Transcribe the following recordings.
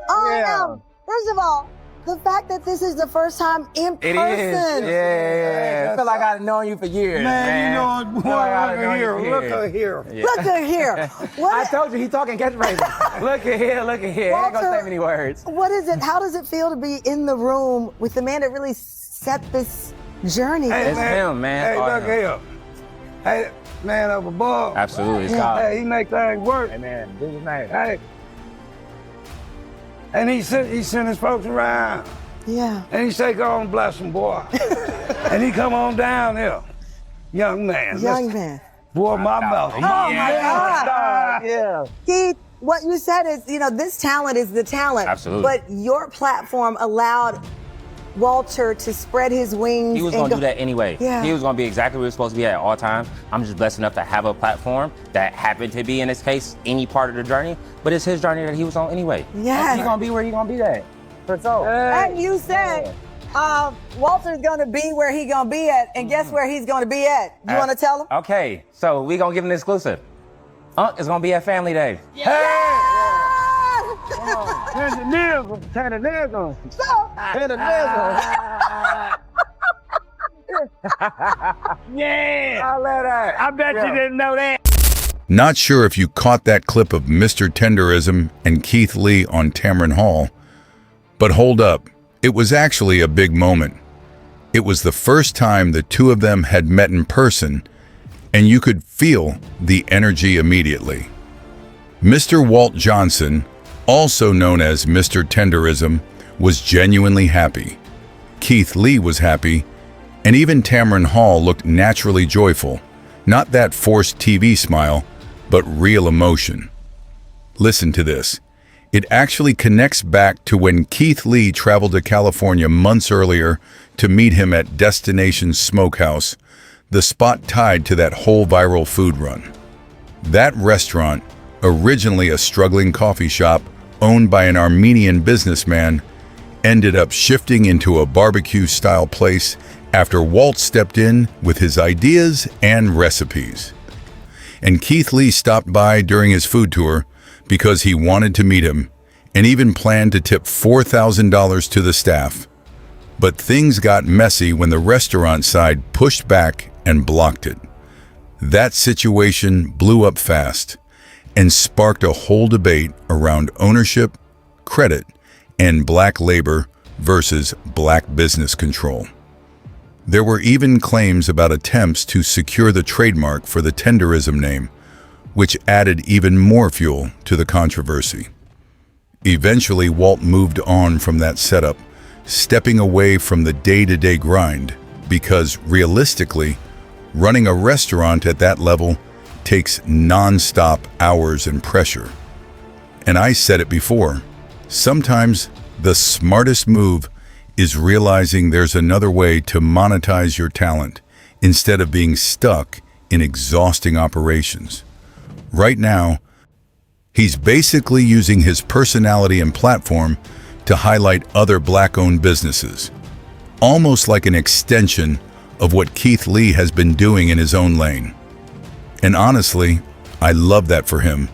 Oh, first of all, the fact that this is the first time in person. It is. Yeah. I feel like I've known you for years. Man, you know, look at here. Look at here. I told you, he talking catchphrases. Look at here. Walter, he ain't gonna say many words. What is it? How does it feel to be in the room with the man that really set this journey? Hey, It's him, man. Hey, look here. Hey, man up above. Absolutely. It's called. Hey, he make things work. Hey, man, do his name. Hey. And he sent his folks around. Yeah. And he say, go on, bless him, boy. And he come on down here. Young man. Young man. Boy, my mouth. Oh, my God. Yeah. Keith, what you said is, this talent is the talent. Absolutely. But your platform allowed Walter to spread his wings. He was going to do that anyway. Yeah. He was going to be exactly where he was supposed to be at all times. I'm just blessed enough to have a platform that happened to be, in this case, any part of the journey. But it's his journey that he was on anyway. Yes. He's going to be where he's going to be at. For sure. And you said Walter's going to be where he's going to be at. And guess where he's going to be at? You want to tell him? Okay. So we're going to give him an exclusive. Unc is going to be at Family Day. Tendernism. Yeah. I love that. I bet you didn't know that. Not sure if you caught that clip of Mr. Tenderism and Keith Lee on Tamron Hall, but hold up, it was actually a big moment. It was the first time the two of them had met in person, and you could feel the energy immediately. Mr. Walt Johnson, also known as Mr. Tenderism, was genuinely happy. Keith Lee was happy, and even Tamron Hall looked naturally joyful. Not that forced TV smile, but real emotion. Listen to this. It actually connects back to when Keith Lee traveled to California months earlier to meet him at Destination Smokehouse, the spot tied to that whole viral food run. That restaurant, originally a struggling coffee shop owned by an Armenian businessman, ended up shifting into a barbecue-style place after Walt stepped in with his ideas and recipes. And Keith Lee stopped by during his food tour because he wanted to meet him and even planned to tip $4,000 to the staff. But things got messy when the restaurant side pushed back and blocked it. That situation blew up fast and sparked a whole debate around ownership, credit, and black labor versus black business control. There were even claims about attempts to secure the trademark for the Tenderism name, which added even more fuel to the controversy. Eventually, Walt moved on from that setup, stepping away from the day-to-day grind because, realistically, running a restaurant at that level takes non-stop hours and pressure. And I said it before, sometimes the smartest move is realizing there's another way to monetize your talent instead of being stuck in exhausting operations. Right now, he's basically using his personality and platform to highlight other black-owned businesses, almost like an extension of what Keith Lee has been doing in his own lane. And honestly, I love that for him,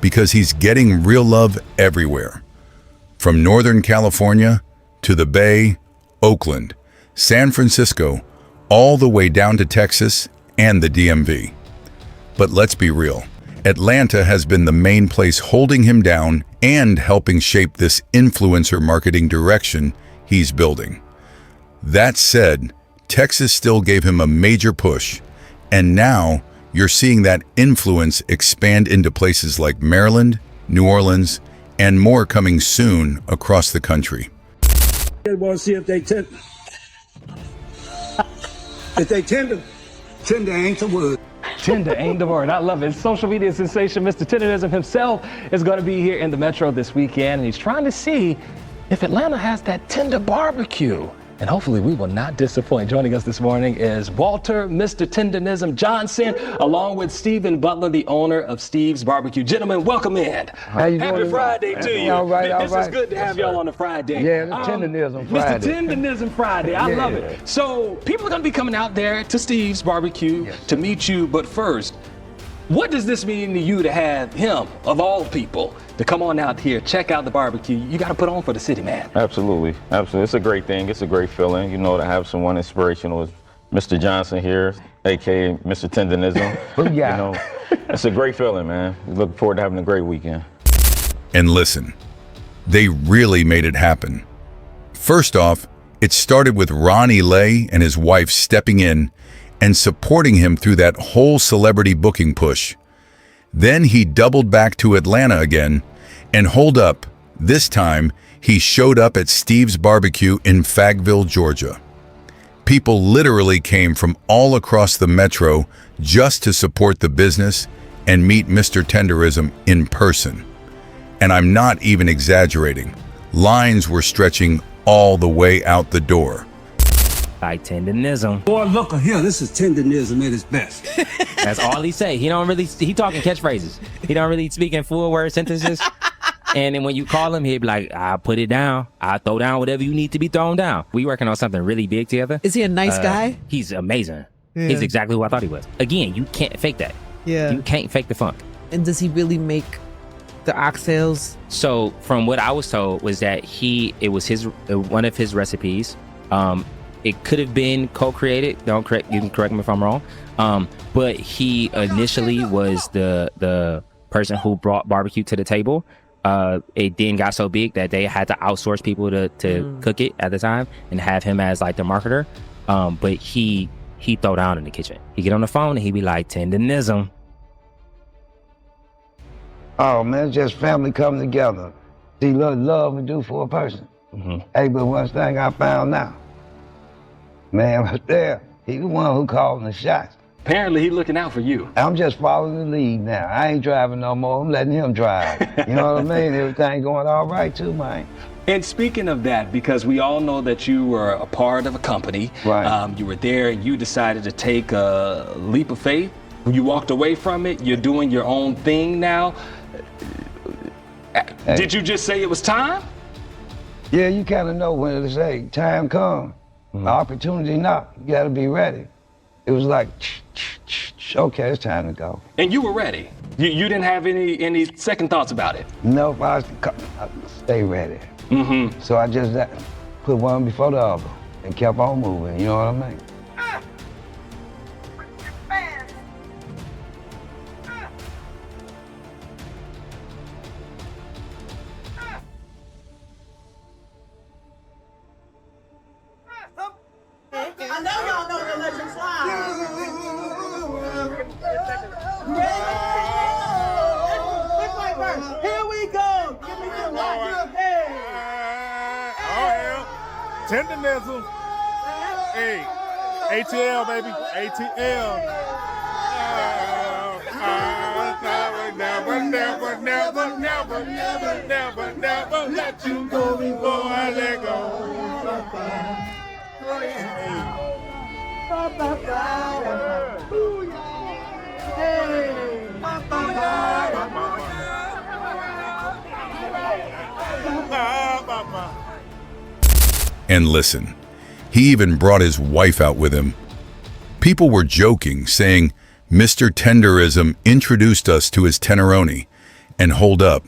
because he's getting real love everywhere. From Northern California to the Bay, Oakland, San Francisco, all the way down to Texas and the DMV. But let's be real, Atlanta has been the main place holding him down and helping shape this influencer marketing direction he's building. That said, Texas still gave him a major push, and now you're seeing that influence expand into places like Maryland, New Orleans, and more coming soon across the country. They want to see if they tend. If they tender ain't the word. Tender ain't the word. I love it. Social media sensation Mr. Tendernism himself is going to be here in the Metro this weekend, and he's trying to see if Atlanta has that tender barbecue. And hopefully we will not disappoint. Joining us this morning is Walter, Mr. Tendernism Johnson, along with Stephen Butler, the owner of Steve's Barbecue. Gentlemen, welcome in. How you doing? Happy Friday to you. All right, all This right. is good to have y'all on a Friday. Yeah, the Tendernism Friday. Mr. Tendernism Friday. I love it. So people are going to be coming out there to Steve's Barbecue to meet you. But first, What does this mean to you to have him, of all people, to come on out here, check out the barbecue? You got to put on for the city, man. Absolutely, absolutely. It's a great thing. It's a great feeling, you know, to have someone inspirational as Mr. Johnson here, aka Mr. Tendernism. Yeah. You know, it's a great feeling, man. We look forward to having a great weekend. And listen, they really made it happen. First off, it started with Ronnie Lay and his wife stepping in and supporting him through that whole celebrity booking push. Then he doubled back to Atlanta again, and hold up, this time he showed up at Steve's Barbecue in Fayetteville, Georgia. People literally came from all across the metro just to support the business and meet Mr. Tenderism in person. And I'm not even exaggerating. Lines were stretching all the way out the door. Like Tendernism. Boy, look here, this is Tendernism at its best. That's all he say. He talking catchphrases. He don't really speak in full word sentences. And then when you call him, he'd be like, I'll put it down. I'll throw down whatever you need to be thrown down. We working on something really big together. Is he a nice guy? He's amazing. Yeah. He's exactly who I thought he was. Again, you can't fake that. Yeah. You can't fake the funk. And does he really make the oxtails? So from what I was told was that it was his one of his recipes. It could have been co-created. You can correct me if I'm wrong. But he initially was the person who brought barbecue to the table. It then got so big that they had to outsource people to cook it at the time and have him as like the marketer. But he throw down in the kitchen. He get on the phone and he be like, Tendernism. Oh man, it's just family coming together. See, love we do for a person. Hey, but one thing I found now, man, right there, he the one who calling the shots. Apparently, he looking out for you. I'm just following the lead now. I ain't driving no more. I'm letting him drive. You know what I mean? Everything going all right too, man. And speaking of that, because we all know that you were a part of a company. Right. You were there and you decided to take a leap of faith. You walked away from it. You're doing your own thing now. Hey. Did you just say it was time? Yeah, you kind of know when to say time come, opportunity knock. You got to be ready. It was like, okay, it's time to go. And you were ready. You didn't have any second thoughts about it. Nope, I stay ready. So I just put one before the other and kept on moving. You know what I mean? I know y'all know the legend slide. Here we go. Give me some light. Hey. Oh, yeah. Tendernism. Hey. ATL, baby. ATL. Never let you go before I let go. And listen, he even brought his wife out with him. People were joking, saying, Mr. Tenderism introduced us to his tenderoni. And hold up,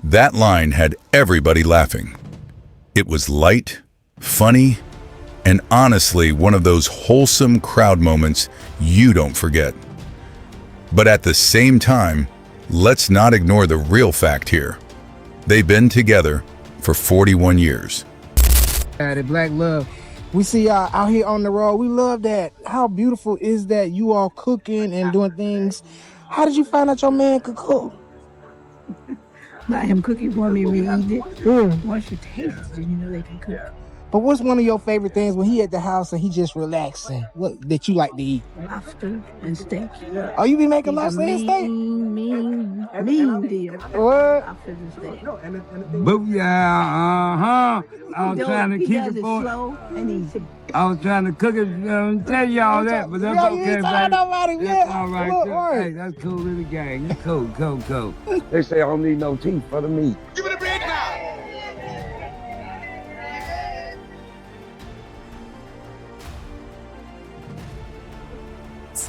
that line had everybody laughing. It was light, funny, and honestly one of those wholesome crowd moments you don't forget. But at the same time, let's not ignore the real fact here. They've been together for 41 years. The Black Love. We see y'all out here on the road. We love that. How beautiful is that? You all cooking and doing things. How did you find out your man could cook? Let him cooking for me, we eat it. Once you taste it, then you know they can cook. But what's one of your favorite things when he at the house and he just relaxing? What that you like to eat? Lobster and steak. Oh, you be making lobster and steak? Mean deal. What? Lobster and steak. Booyah, I was trying to He keep does it it for. slow and easy. I was trying to cook it, tell y'all that, but that's okay, baby. That's all right. Look, Hey, right. that's cool in the gang. You cool. They say I don't need no teeth for the meat. Give me the bread now.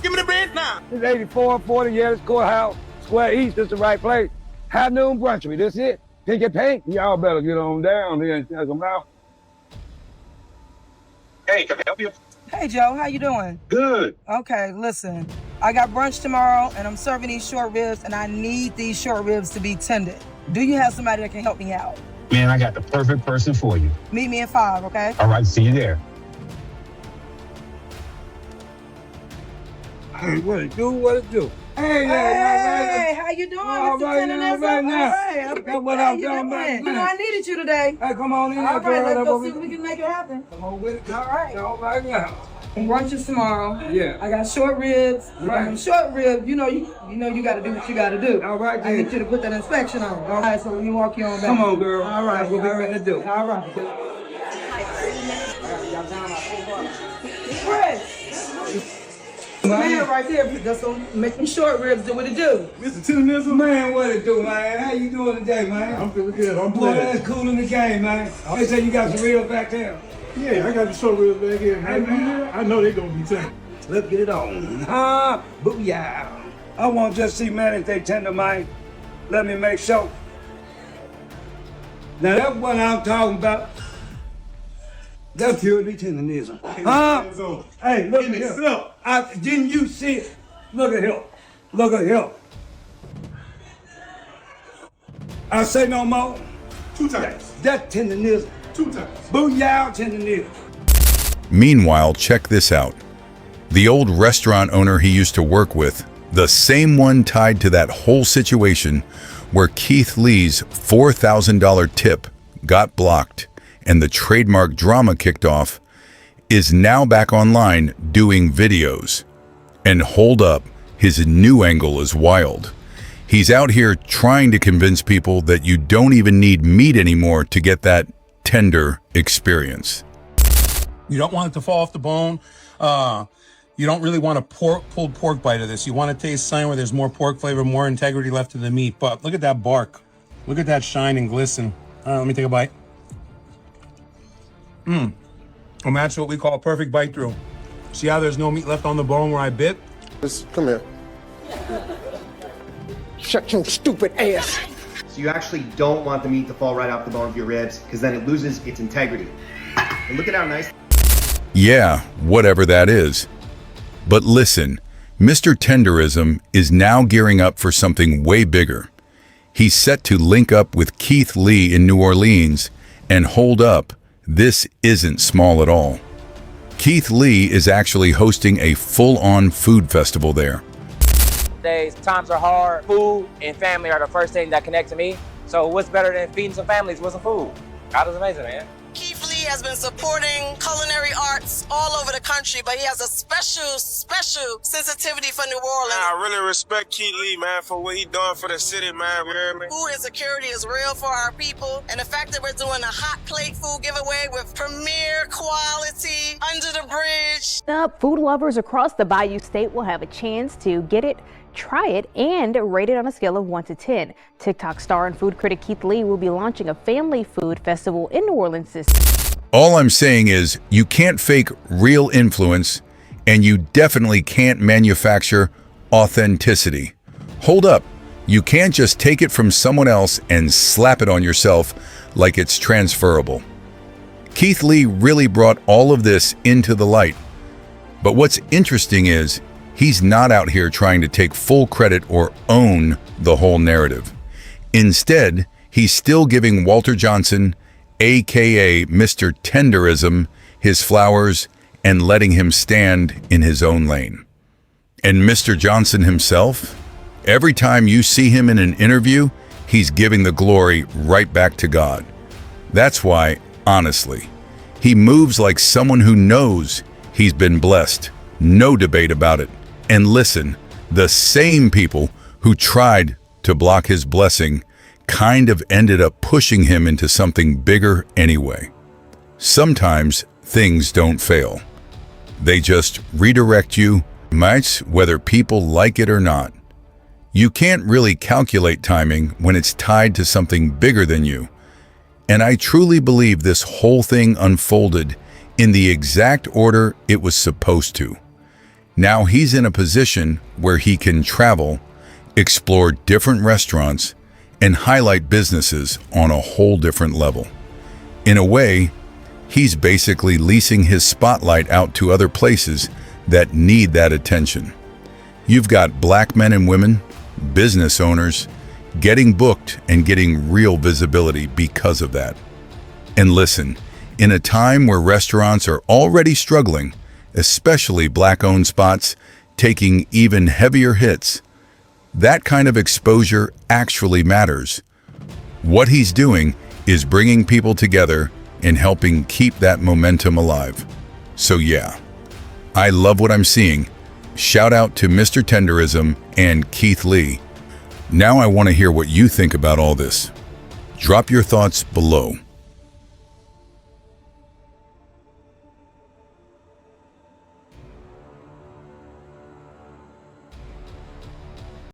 Give me the bread now. It's 84, 40, yeah, this courthouse, Square East, this is the right place. High noon brunchery, this it. Pinky Pink, y'all better get on down there and check them out. Hey, can I help you? Hey, Joe, how you doing? Good. Okay, listen. I got brunch tomorrow, and I'm serving these short ribs, and I need these short ribs to be tender. Do you have somebody that can help me out? Man, I got the perfect person for you. Meet me at 5, okay? All right, see you there. Hey, what it do, what it do? Hey, Hey, how you doing, all Mr. right now, Tendernism? right now. Hey, That's what how I'm you doing, doing? man. You know, I needed you today. Hey, come on in All here, right, girl. let's That's go what see if we can make it happen. Come on with it. All right. All right now. Brunch is tomorrow. Yeah. I got short ribs. Right. Them short ribs, you know you got to do what you got to do. All right, I then. need you to put that inspection on. All right, so we can walk you on back. Come on, girl. All right. That's what we ready to do. All right. Chris. Man, right there, that's on making short ribs. Do what it do. Mr. Tendernism, man, what it do, man? How you doing today, man? I'm feeling good. I'm Boy, blessed. that's cool in the game, man. They say you got some real back there. Yeah, I got the short ribs back here. Hey, man, I know they gonna be tender. Let's get it on. Booyah. I want to just see, man, if they tender, man. Let me make sure. Now, that's what I'm talking about. That's purely tendernism. Hey, look at here. Didn't you see it? Look at here. Look at here. I say no more. 2 times. That's tendernism. 2 times. Booyah, tendernism. Meanwhile, check this out. The old restaurant owner he used to work with, the same one tied to that whole situation where Keith Lee's $4,000 tip got blocked and the trademark drama kicked off, is now back online doing videos. And hold up, his new angle is wild. He's out here trying to convince people that you don't even need meat anymore to get that tender experience. You don't want it to fall off the bone. You don't really want a pulled pork bite of this. You want to taste something where there's more pork flavor, more integrity left in the meat. But look at that bark. Look at that shine and glisten. Let me take a bite. And that's what we call a perfect bite through. See how there's no meat left on the bone where I bit? Come here. Shut your stupid ass. So you actually don't want the meat to fall right off the bone of your ribs, because then it loses its integrity. And look at how nice. Yeah, whatever that is. But listen, Mr. Tenderism is now gearing up for something way bigger. He's set to link up with Keith Lee in New Orleans, and hold up, this isn't small at all. Keith Lee is actually hosting a full-on food festival there. Days, times are hard. Food and family are the first thing that connect to me. So what's better than feeding some families with some food? God is amazing, man. Keith Lee has been supporting culinary arts all over the country, but he has a special sensitivity for New Orleans. I really respect Keith Lee, man, for what he doing for the city, man. You hear me? Food insecurity is real for our people, and the fact that we're doing a hot plate food giveaway with premier quality under the bridge. Food lovers across the Bayou State will have a chance to get it, try it, and rate it on a scale of 1 to 10. TikTok star and food critic Keith Lee will be launching a family food festival in New Orleans this year. All I'm saying is you can't fake real influence, and you definitely can't manufacture authenticity. Hold up, you can't just take it from someone else and slap it on yourself like it's transferable. Keith Lee really brought all of this into the light. But what's interesting is he's not out here trying to take full credit or own the whole narrative. Instead, he's still giving Walter Johnson, aka Mr. Tenderism, his flowers and letting him stand in his own lane. And Mr. Johnson himself, every time you see him in an interview, he's giving the glory right back to God. That's why, honestly, he moves like someone who knows he's been blessed. No debate about it. And listen, the same people who tried to block his blessing kind of ended up pushing him into something bigger anyway. Sometimes things don't fail. They just redirect you, whether people like it or not. You can't really calculate timing when it's tied to something bigger than you. And I truly believe this whole thing unfolded in the exact order it was supposed to. Now he's in a position where he can travel, explore different restaurants, and highlight businesses on a whole different level. In a way, he's basically leasing his spotlight out to other places that need that attention. You've got black men and women, business owners, getting booked and getting real visibility because of that. And listen, in a time where restaurants are already struggling, especially black-owned spots taking even heavier hits, that kind of exposure actually matters. What he's doing is bringing people together and helping keep that momentum alive. So yeah, I love what I'm seeing. Shout out to Mr. Tenderism and Keith Lee. Now I want to hear what you think about all this. Drop your thoughts below.